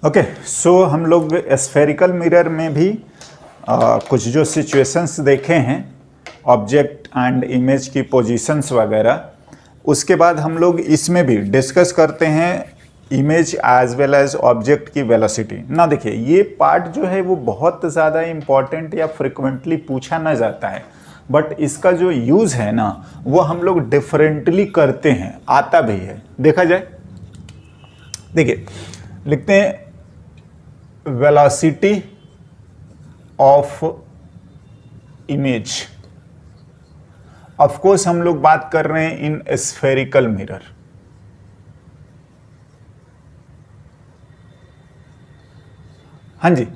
Okay so हम लोग spherical mirror में भी कुछ जो सिचुएशंस देखे हैं ऑब्जेक्ट एंड इमेज की पोजीशंस वगैरह, उसके बाद हम लोग इसमें भी डिस्कस करते हैं image as well as object की वेलोसिटी। ना देखिए, ये पार्ट जो है वो बहुत ज़्यादा इम्पॉर्टेंट या फ्रिक्वेंटली पूछा ना जाता है, बट इसका जो यूज़ है ना वो हम लोग डिफरेंटली करते हैं, आता भी है। देखा जाए, देखिए लिखते हैं velocity of image. Of course हम लोग बात कर रहे हैं इन स्फेरिकल मिरर। हाँ जी,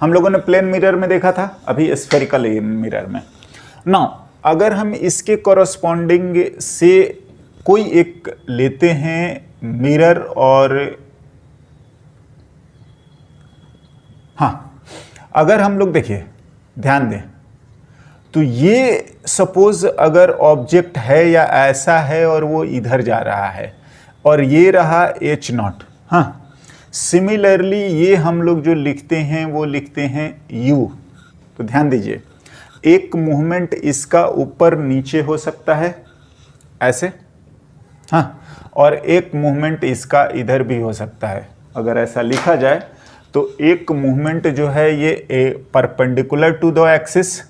हम लोगों ने प्लेन मिरर में देखा था, अभी स्फेरिकल मिरर में। नाउ अगर हम इसके कॉरस्पॉन्डिंग से कोई एक लेते हैं मिरर, और हाँ, अगर हम लोग देखिए ध्यान दें तो ये सपोज अगर ऑब्जेक्ट है या ऐसा है और वो इधर जा रहा है और ये रहा h0। हाँ, सिमिलरली ये हम लोग जो लिखते हैं वो लिखते हैं u। तो ध्यान दीजिए, एक मूवमेंट इसका ऊपर नीचे हो सकता है ऐसे, हाँ, और एक मूवमेंट इसका इधर भी हो सकता है। अगर ऐसा लिखा जाए तो एक मूवमेंट जो है ये परपेंडिकुलर टू द एक्सिस,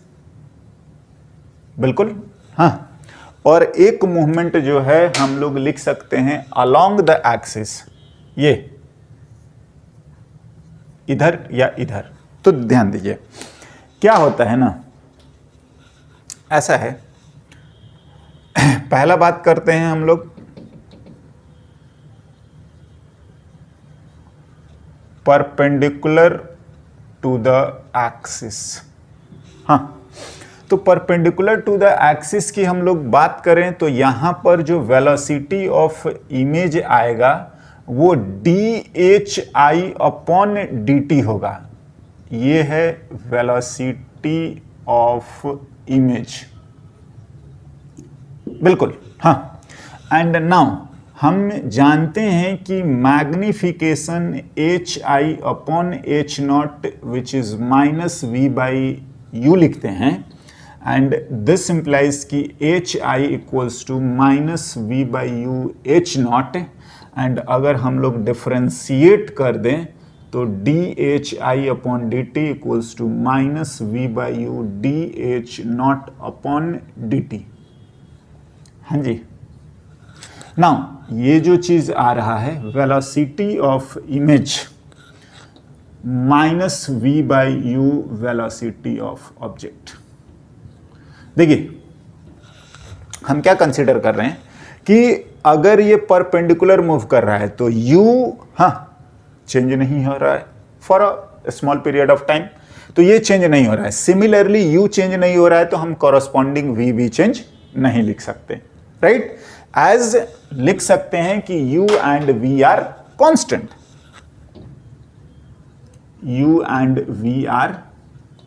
बिल्कुल, हाँ, और एक मूवमेंट जो है हम लोग लिख सकते हैं अलोंग द एक्सिस, ये इधर या इधर। तो ध्यान दीजिए क्या होता है ना, ऐसा है, पहला बात करते हैं हम लोग परपेंडिकुलर टू द एक्सिस। हाँ, तो परपेंडिकुलर टू द एक्सिस की हम लोग बात करें तो यहां पर जो वेलोसिटी ऑफ इमेज आएगा वो dhi अपॉन dt होगा। ये है वेलोसिटी ऑफ इमेज, बिल्कुल, हाँ। एंड नाउ हम जानते हैं कि magnification hi upon h0 which is minus v by u लिखते हैं, एंड दिस इंप्लाइज कि hi equals to minus v by u h0। And अगर हम लोग डिफ्रेंशिएट कर दें तो dhi upon dt equals to minus v by u dh0 upon dt। हाँ जी, नाउ ये जो चीज आ रहा है velocity of image minus v by u velocity of object. देखिए हम क्या कंसीडर कर रहे हैं कि अगर ये परपेंडिकुलर मूव कर रहा है तो u, हाँ, चेंज नहीं हो रहा है for a small period of time, तो ये चेंज नहीं हो रहा है। सिमिलरली u चेंज नहीं हो रहा है तो हम कॉरस्पॉन्डिंग v भी चेंज नहीं लिख सकते, राइट। एज लिख सकते हैं कि u and v are constant, u and v are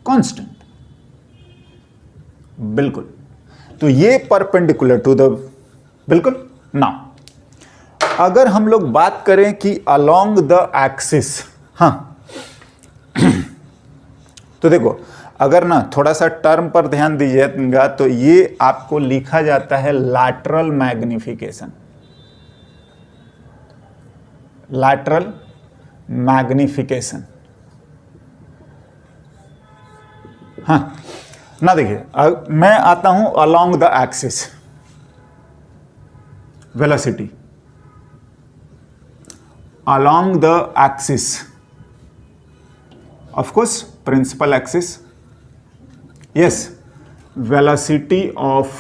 constant, बिल्कुल। तो ये परपेंडिकुलर टू द, बिल्कुल। नाउ अगर हम लोग बात करें कि अलोंग द एक्सिस, हाँ, तो देखो अगर ना थोड़ा सा टर्म पर ध्यान दीजिएगा तो ये आपको लिखा जाता है लैटरल मैग्निफिकेशन, लैटरल मैग्निफिकेशन। हाँ ना, देखिए मैं आता हूं along the axis velocity, along the axis, of course principal axis, yes, velocity of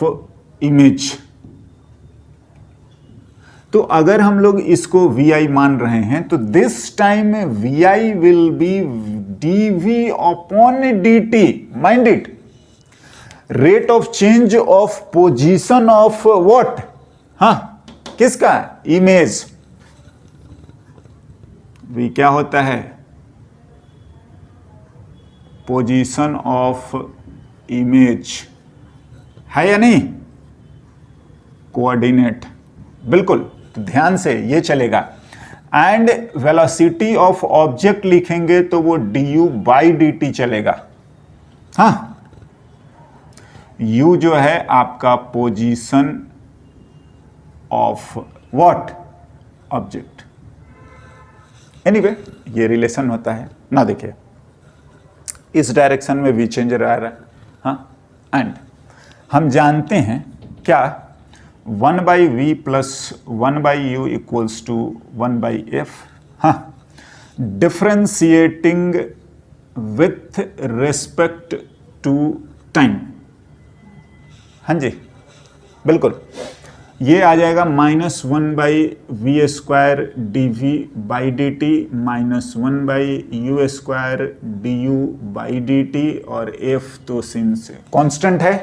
image. तो अगर हम लोग इसको vi मान रहे हैं तो this time vi will be dv upon dt, mind it, rate of change of position of what, हाँ, किसका, इमेज। v क्या होता है, पोजीशन ऑफ इमेज, है या नहीं, कोऑर्डिनेट, बिल्कुल। तो ध्यान से ये चलेगा। एंड वेलोसिटी ऑफ ऑब्जेक्ट लिखेंगे तो वो du बाई dt चलेगा। हाँ, u जो है आपका position of what object. Anyway ये रिलेशन होता है ना। देखिए इस डायरेक्शन में v चेंज रहा है। हाँ, एंड हम जानते हैं क्या 1/v plus 1/u equals to 1/f। हाँ, differentiating with respect to time. हाँ जी बिल्कुल, ये आ जाएगा -1/v² dv/dt -1/u² du/dt और f तो सिंस कांस्टेंट है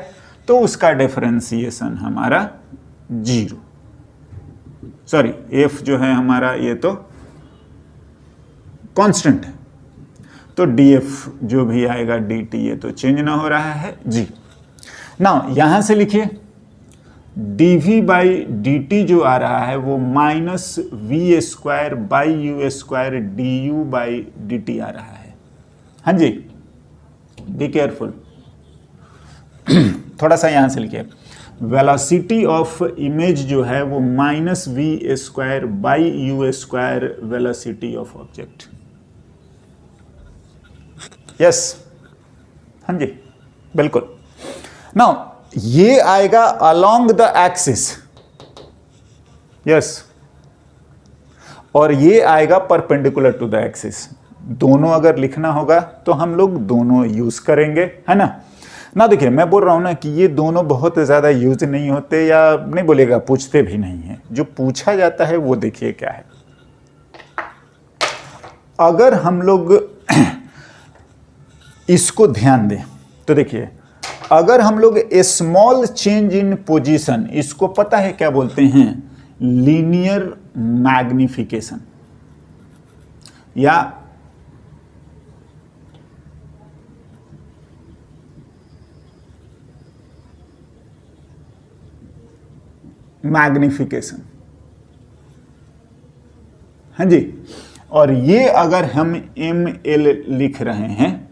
तो उसका डिफरेंशिएशन हमारा 0। सॉरी, f जो है हमारा ये तो कांस्टेंट है तो df जो भी आएगा dt ये तो चेंज ना हो रहा है जी। नाउ यहां से लिखिए dv/dt जो आ रहा है वो -v² du/dt आ रहा है। हाँ जी, बी केयरफुल। थोड़ा सा यहां से लिखिए, वेलोसिटी ऑफ इमेज जो है वो -v² u² velocity of object. Yes, हाँ जी बिल्कुल। नाउ ये आएगा अलोंग द एक्सिस। यस, और ये आएगा परपेंडिकुलर टू द एक्सिस। दोनों अगर लिखना होगा तो हम लोग दोनों यूज करेंगे, है ना। ना देखिए मैं बोल रहा हूं ना कि ये दोनों बहुत ज्यादा यूज नहीं होते, या नहीं बोलेगा पूछते भी नहीं है। जो पूछा जाता है वो देखिए क्या है। अगर हम लोग इसको ध्यान दें तो देखिए, अगर हम लोग ए स्मॉल चेंज इन पोजीशन, इसको पता है क्या बोलते हैं, लीनियर मैग्निफिकेशन या मैग्निफिकेशन। हाँ जी, और ये अगर हम ml लिख रहे हैं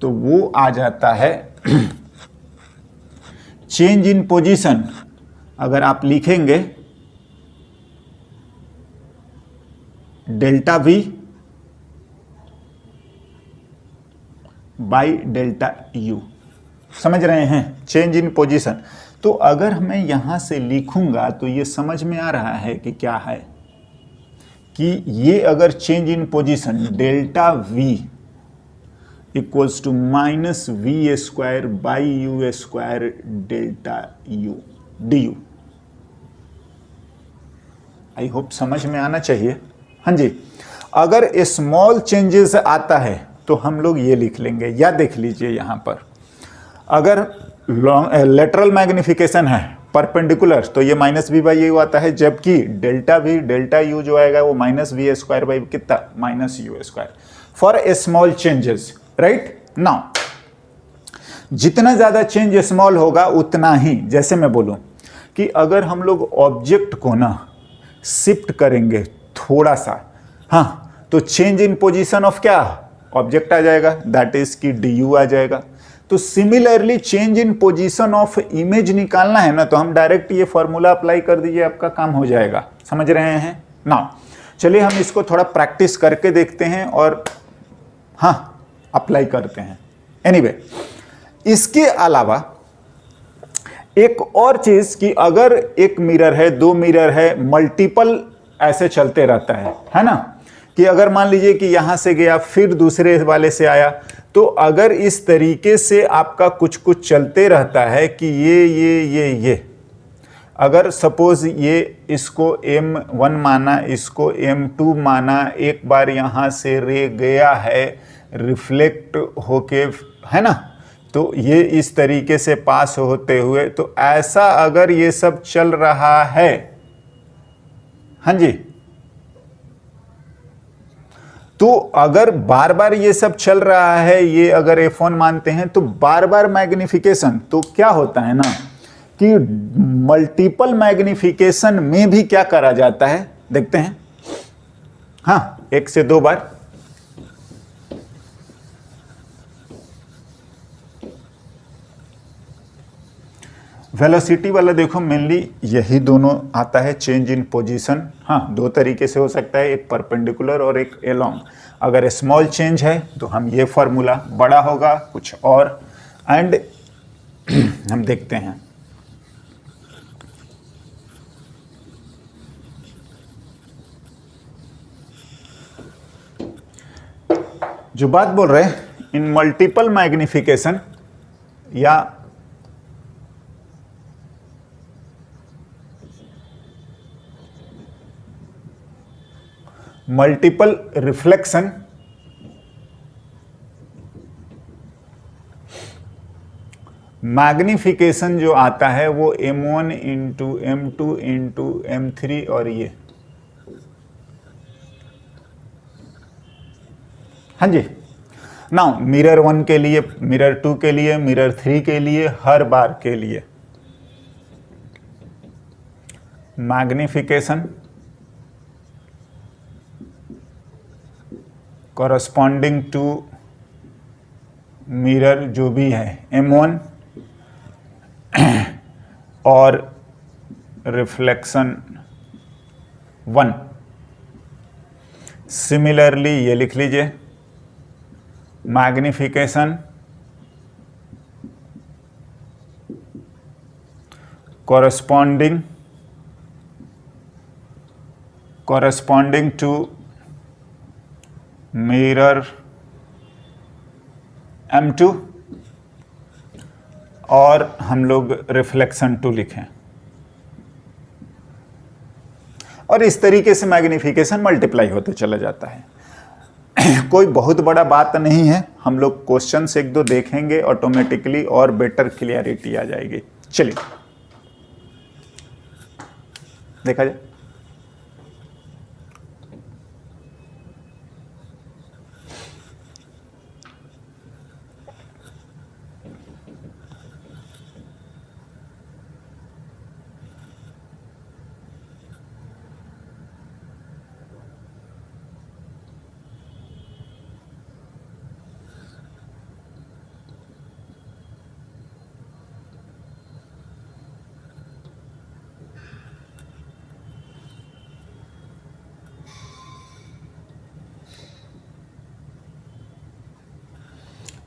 तो वो आ जाता है चेंज इन पोजीशन। अगर आप लिखेंगे delta v by delta u, समझ रहे हैं, चेंज इन पोजीशन। तो अगर मैं यहां से लिखूंगा तो ये समझ में आ रहा है कि क्या है, कि ये अगर change in position delta v equals to -v² by u² delta u du। I hope समझ में आना चाहिए। हाँ जी, अगर स्मॉल चेंजेस आता है तो हम लोग ये लिख लेंगे, या देख लीजिए यहां पर अगर लेटरल मैग्निफिकेशन है परपेंडिकुलर तो ये -v/u आता है, जबकि डेल्टा v डेल्टा u जो आएगा वो -v² बाई कितना -u² for a small changes, right. Now जितना ज्यादा चेंज स्मॉल होगा उतना ही, जैसे मैं बोलूं कि अगर हम लोग ऑब्जेक्ट को ना शिफ्ट करेंगे थोड़ा सा, हाँ, तो चेंज इन पोजीशन ऑफ क्या ऑब्जेक्ट आ जाएगा, दैट इज कि du आ जाएगा। तो similarly change in position of image निकालना है ना, तो हम डायरेक्ट ये फॉर्मूला अप्लाई कर दीजिए, आपका काम हो जाएगा। समझ रहे हैं ना। चलिए हम इसको थोड़ा प्रैक्टिस करके देखते हैं और हाँ अप्लाई करते हैं। एनीवे, इसके अलावा एक और चीज कि अगर एक मिरर है, दो मिरर है, मल्टीपल ऐसे चलते रहता है ना, कि अगर मान लीजिए कि यहां से गया फिर दूसरे वाले से आया, तो अगर इस तरीके से आपका कुछ कुछ चलते रहता है कि ये अगर सपोज ये इसको M1 माना, इसको M2 माना, एक बार यहां से रे गया है रिफ्लेक्ट होके, है ना, तो ये इस तरीके से पास होते हुए, तो ऐसा अगर ये सब चल रहा है, हाँ जी, तो अगर बार बार ये सब चल रहा है, ये अगर f1 मानते हैं तो बार बार मैग्निफिकेशन, तो क्या होता है ना कि मल्टीपल मैग्निफिकेशन में भी क्या करा जाता है, देखते हैं हाँ, 1 से 2 बार। वेलोसिटी वाला देखो मेनली यही दोनों आता है, चेंज इन पोजीशन। हाँ, 2 तरीके से हो सकता है, एक परपेंडिकुलर और एक एलोंग। अगर स्मॉल चेंज है तो हम ये फार्मूला, बड़ा होगा कुछ और। एंड हम देखते हैं जो बात बोल रहे हैं इन मल्टीपल मैग्निफिकेशन या मल्टीपल रिफ्लेक्शन, मैग्निफिकेशन जो आता है वो m1 into m2 into m3 और ये, हाँ जी। नाउ मिरर 1 के लिए, मिरर 2 के लिए, मिरर 3 के लिए, हर बार के लिए मैग्निफिकेशन कॉरस्पॉन्डिंग टू मिरर जो भी है m1 और रिफ्लेक्शन 1। सिमिलरली ये लिख लीजिए, magnification corresponding to mirror m2 और हम लोग रिफ्लेक्शन 2 लिखें। और इस तरीके से मैग्निफिकेशन मल्टीप्लाई होते चला जाता है। कोई बहुत बड़ा बात नहीं है, हम लोग क्वेश्चन से 1-2 देखेंगे, ऑटोमेटिकली और बेटर क्लियरिटी आ जाएगी। चलिए देखा जाए।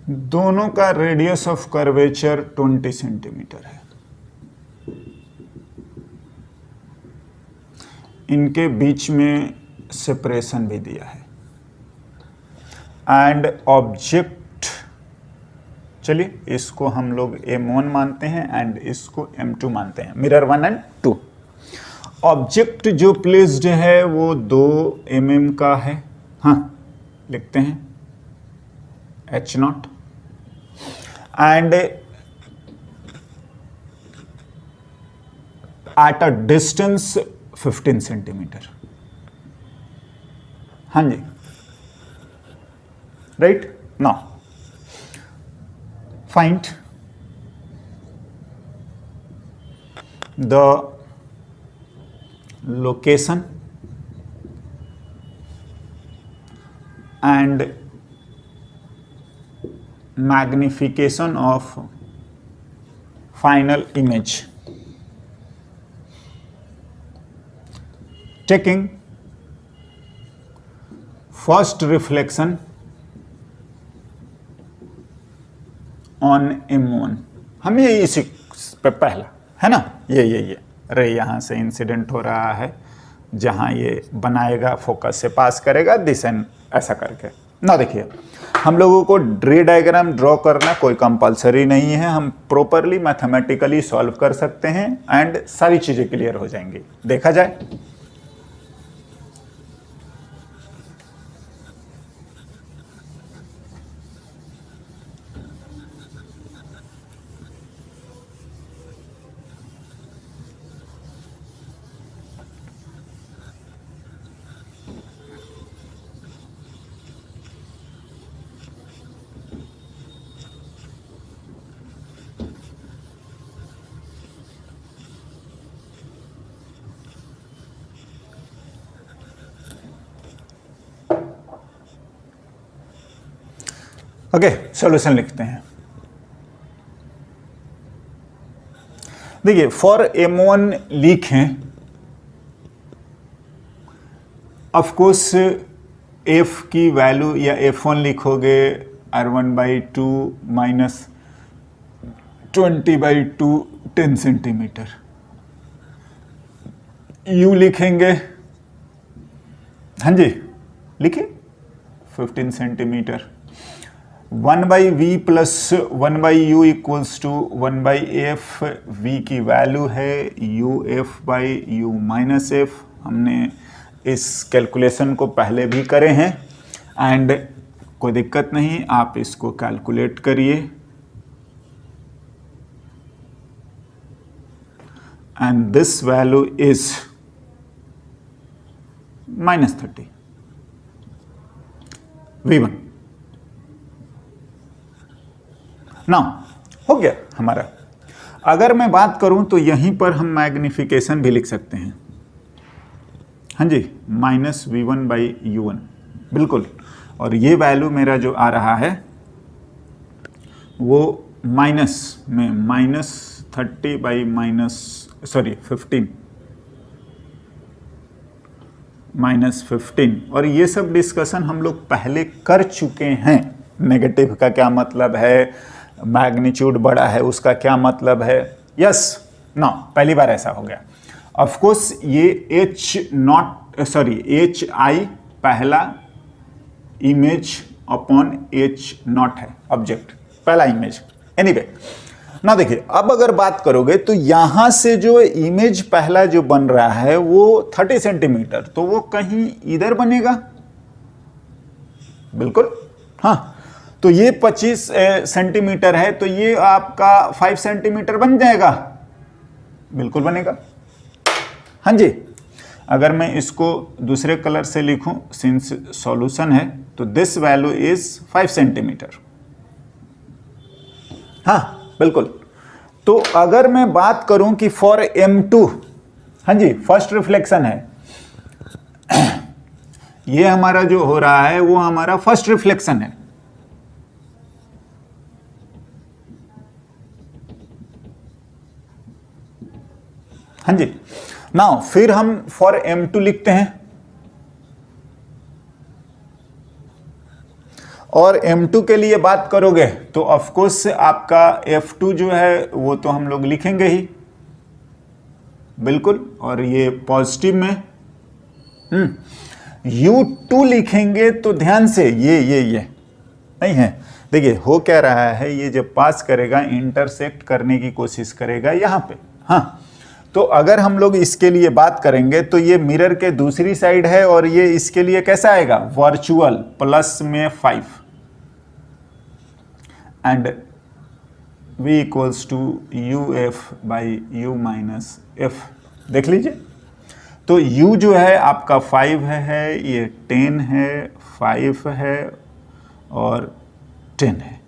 दोनों का रेडियस ऑफ कर्वेचर 20 सेंटीमीटर है। इनके बीच में सेपरेशन भी दिया है। एंड ऑब्जेक्ट, चलिए इसको हम लोग m1 मानते हैं एंड इसको m2 मानते हैं, मिरर 1 एंड 2। ऑब्जेक्ट जो प्लेस्ड है वो 2 mm का है। हाँ, लिखते हैं h0 and at a distance 15 centimetre. हाँ जी, right. Now find the location and magnification of final image taking first reflection on M1। हमें इसी पे पहला है ना, ये अरे यहाँ से इंसिडेंट हो रहा है, जहाँ ये बनाएगा फोकस से पास करेगा दिस एंड ऐसा करके ना। देखिए हम लोगों को रे डायग्राम ड्रॉ करना कोई कंपलसरी नहीं है, हम प्रॉपरली मैथमेटिकली सॉल्व कर सकते हैं एंड सारी चीजें क्लियर हो जाएंगी। देखा जाए ओके, सॉल्यूशन लिखते हैं। देखिए फॉर M1 लिखें, ऑफ कोर्स f की वैल्यू या F1 लिखोगे R1/2 माइनस 20/2 10 सेंटीमीटर। u लिखेंगे, हाँ जी लिखिए 15 centimetre. 1/v plus 1/u equals to 1/f। v की वैल्यू है uf/u माइनस f। हमने इस कैलकुलेशन को पहले भी करे हैं एंड कोई दिक्कत नहीं, आप इसको कैलकुलेट करिए and this value is -30 v1। Now हो गया हमारा। अगर मैं बात करूं तो यहीं पर हम मैग्निफिकेशन भी लिख सकते हैं, हाँ जी, -v1/u1 बिल्कुल। और ये वैल्यू मेरा जो आ रहा है वो माइनस में -15 -15। और ये सब डिस्कशन हम लोग पहले कर चुके हैं। नेगेटिव का क्या मतलब है, मैग्नीट्यूड बड़ा है उसका क्या मतलब है। यस नो, पहली बार ऐसा हो गया। ऑफ कोर्स ये hi पहला इमेज अपॉन h0 है, ऑब्जेक्ट पहला इमेज। एनीवे ना देखिए, अब अगर बात करोगे तो यहां से जो इमेज पहला जो बन रहा है वो 30 सेंटीमीटर, तो वो कहीं इधर बनेगा, बिल्कुल हाँ। तो ये 25 सेंटीमीटर है, तो ये आपका 5 सेंटीमीटर बन जाएगा, बिल्कुल बनेगा, हाँ जी। अगर मैं इसको दूसरे कलर से लिखूं, सिंस सॉल्यूशन है, तो दिस वैल्यू इज 5 सेंटीमीटर, हाँ बिल्कुल। तो अगर मैं बात करूं कि फॉर M2, हाँ जी फर्स्ट रिफ्लेक्शन है, ये हमारा जो हो रहा है वो हमारा फर्स्ट रिफ्लेक्शन है। हाँ जी, नाउ फिर हम फॉर M2 लिखते हैं, और M2 के लिए बात करोगे तो ऑफ कोर्स आपका F2 जो है वो तो हम लोग लिखेंगे ही, बिल्कुल। और ये पॉजिटिव में U2 लिखेंगे तो ध्यान से ये नहीं है। देखिए हो क्या रहा है, ये जब पास करेगा इंटरसेक्ट करने की कोशिश करेगा यहाँ पे, हाँ। तो अगर हम लोग इसके लिए बात करेंगे तो ये मिरर के दूसरी साइड है, और ये इसके लिए कैसा आएगा, वर्चुअल प्लस में 5 and v equals to uf/u minus f। देख लीजिए, तो u जो है आपका 5 है, ये 10 है, 5 है और 10 है।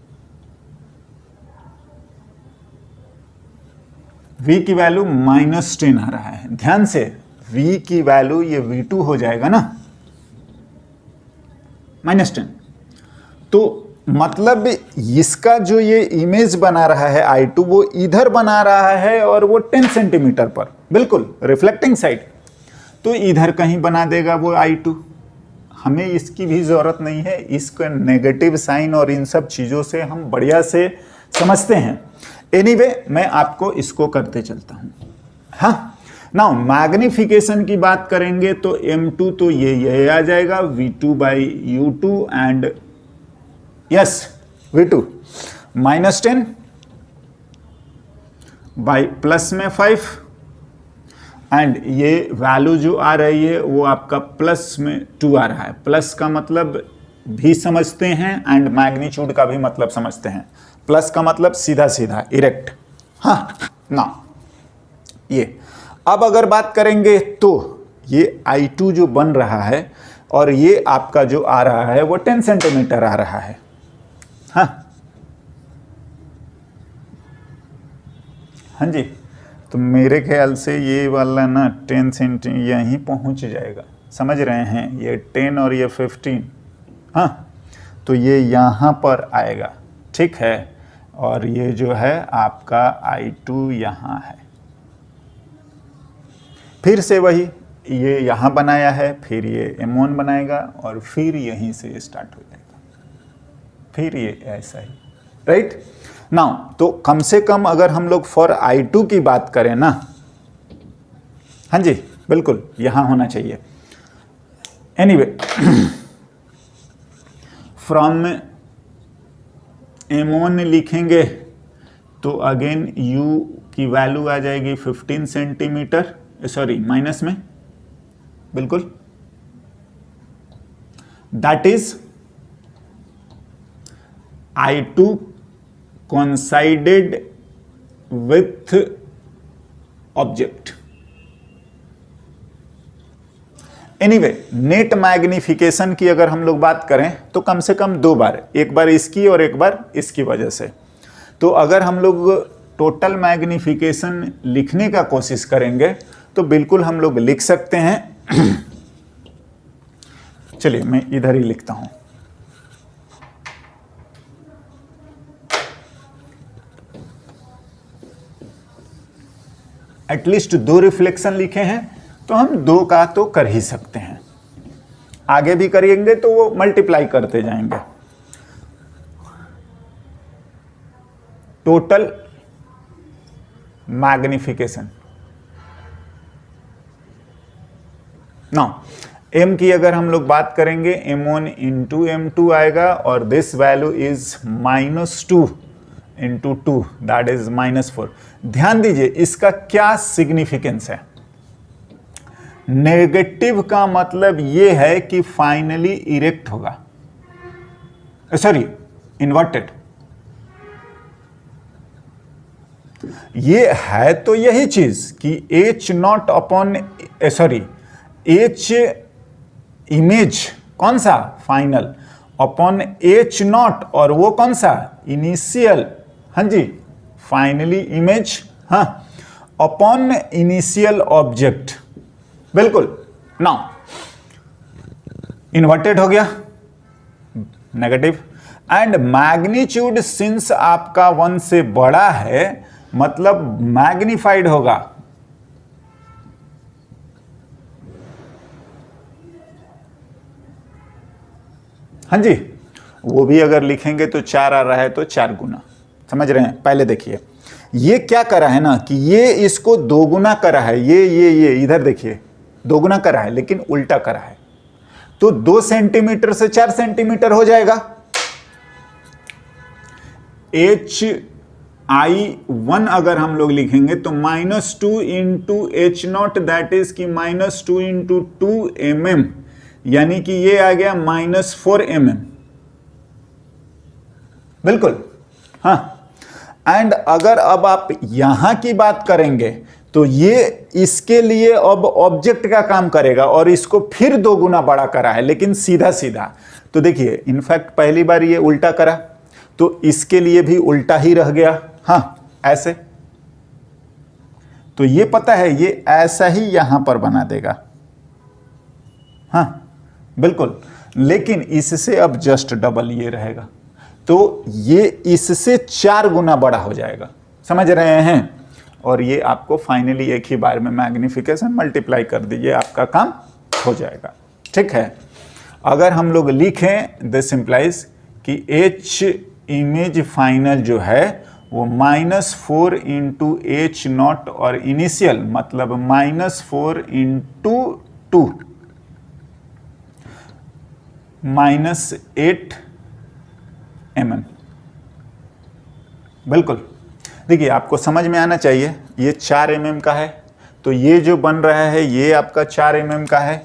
v की वैल्यू -10 आ रहा है, ध्यान से v की वैल्यू ये v2 हो जाएगा ना, -10। तो मतलब इसका जो ये इमेज बना रहा है I2 वो इधर बना रहा है, और वो 10 सेंटीमीटर पर, बिल्कुल रिफ्लेक्टिंग साइड, तो इधर कहीं बना देगा वो I2। हमें इसकी भी जरूरत नहीं है, इसका नेगेटिव साइन और इन सब चीज़ों से हम बढ़िया से समझते हैं। एनीवे मैं आपको इसको करते चलता हूँ, हाँ। नाउ मैग्निफिकेशन की बात करेंगे तो M2 तो ये आ जाएगा v2/u2 and yes v2 -10 by plus में 5 एंड ये वैल्यू जो आ रही है वो आपका प्लस में 2 आ रहा है। प्लस का मतलब भी समझते हैं एंड मैग्नीट्यूड का भी मतलब समझते हैं। प्लस का मतलब सीधा सीधा इरेक्ट, हाँ ना। ये अब अगर बात करेंगे तो ये I2 जो बन रहा है और ये आपका जो आ रहा है वो 10 सेंटीमीटर आ रहा है, हाँ जी। तो मेरे ख्याल से ये वाला ना 10 सेंटीमीटर यहीं पहुंच जाएगा, समझ रहे हैं, ये 10 और ये 15, हाँ। तो ये यहाँ पर आएगा, ठीक है। और ये जो है आपका I2 यहाँ है। फिर से वही, ये यहाँ बनाया है, फिर ये M1 बनाएगा और फिर यहीं से स्टार्ट हो जाएगा, फिर ये ऐसा ही, राइट नाउ। तो कम से कम अगर हम लोग फॉर I2 की बात करें ना, हाँ जी बिल्कुल यहाँ होना चाहिए। एनीवे फ्रॉम M1 लिखेंगे तो अगेन U की वैल्यू आ जाएगी 15 सेंटीमीटर, सॉरी माइनस में, बिल्कुल, that is I2 coincided with object। Anyway net magnification की अगर हम लोग बात करें तो कम से कम 2 बार, एक बार इसकी और एक बार इसकी वजह से। तो अगर हम लोग टोटल मैग्निफिकेशन लिखने का कोशिश करेंगे तो बिल्कुल हम लोग लिख सकते हैं। चलिए मैं इधर ही लिखता हूं। एटलीस्ट 2 रिफ्लेक्शन लिखे हैं तो हम 2 का तो कर ही सकते हैं, आगे भी करेंगे तो वो मल्टीप्लाई करते जाएंगे। टोटल मैग्निफिकेशन नाउ m की अगर हम लोग बात करेंगे M1 इंटू M2 आएगा और this value is -2 into 2 that is -4। ध्यान दीजिए इसका क्या सिग्निफिकेंस है। नेगेटिव का मतलब यह है कि फाइनली इरेक्ट होगा, सॉरी इन्वर्टेड। ये है तो यही चीज कि H0 upon sorry H image कौन सा फाइनल अपॉन H0 और वो कौन सा इनिशियल, हाँ जी फाइनली इमेज, हाँ अपॉन इनिशियल ऑब्जेक्ट, बिल्कुल। नाउ इन्वर्टेड हो गया नेगेटिव, एंड मैग्नीट्यूड सिंस आपका 1 से बड़ा है मतलब मैग्निफाइड होगा। हाँ जी वो भी अगर लिखेंगे तो 4 आ रहा है तो 4 गुना, समझ रहे हैं। पहले देखिए ये क्या करा है ना कि ये इसको 2 गुना करा है, ये इधर देखिए 2 गुना करा है लेकिन उल्टा करा है, तो 2 सेंटीमीटर से 4 सेंटीमीटर हो जाएगा। Hi1 अगर हम लोग लिखेंगे तो -2 इंटू H0 दैट इज की -2 इंटू 2 mm, यानी कि ये आ गया -4 mm, बिल्कुल हाँ। एंड अगर अब आप यहां की बात करेंगे तो ये इसके लिए अब ऑब्जेक्ट का काम करेगा और इसको फिर 2 गुना बड़ा करा है लेकिन सीधा सीधा। तो देखिए इनफैक्ट पहली बार ये उल्टा करा तो इसके लिए भी उल्टा ही रह गया, हाँ ऐसे। तो ये पता है ये ऐसा ही यहां पर बना देगा, हाँ बिल्कुल, लेकिन इससे अब जस्ट डबल ये रहेगा तो ये इससे 4 गुना बड़ा हो जाएगा, समझ रहे हैं। और ये आपको फाइनली एक ही बार में मैग्निफिकेशन मल्टीप्लाई कर दीजिए, आपका काम हो जाएगा, ठीक है। अगर हम लोग लिखें दिस इंप्लाइज कि H इमेज फाइनल जो है वो -4 इंटू H0 और इनिशियल मतलब -4 इंटू 2 -8 mm, बिल्कुल। देखिए आपको समझ में आना चाहिए ये 4 mm का है तो ये जो बन रहा है ये आपका 4 mm का है,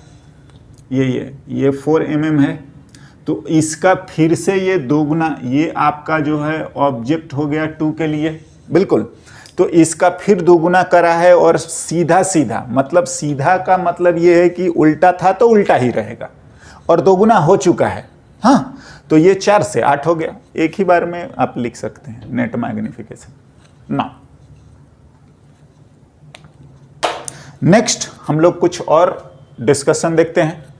ये 4 mm है तो इसका फिर से ये 2 गुना, ये आपका जो है ऑब्जेक्ट हो गया 2 के लिए, बिल्कुल। तो इसका फिर 2 गुना करा है और सीधा सीधा मतलब सीधा का मतलब ये है कि उल्टा था तो उल्टा ही रहेगा और 2 गुना हो चुका है, हाँ। तो ये 4 से 8 हो गया, एक ही बार में आप लिख सकते हैं नेट मैग्निफिकेशन। ना नेक्स्ट हम लोग कुछ और डिस्कशन देखते हैं।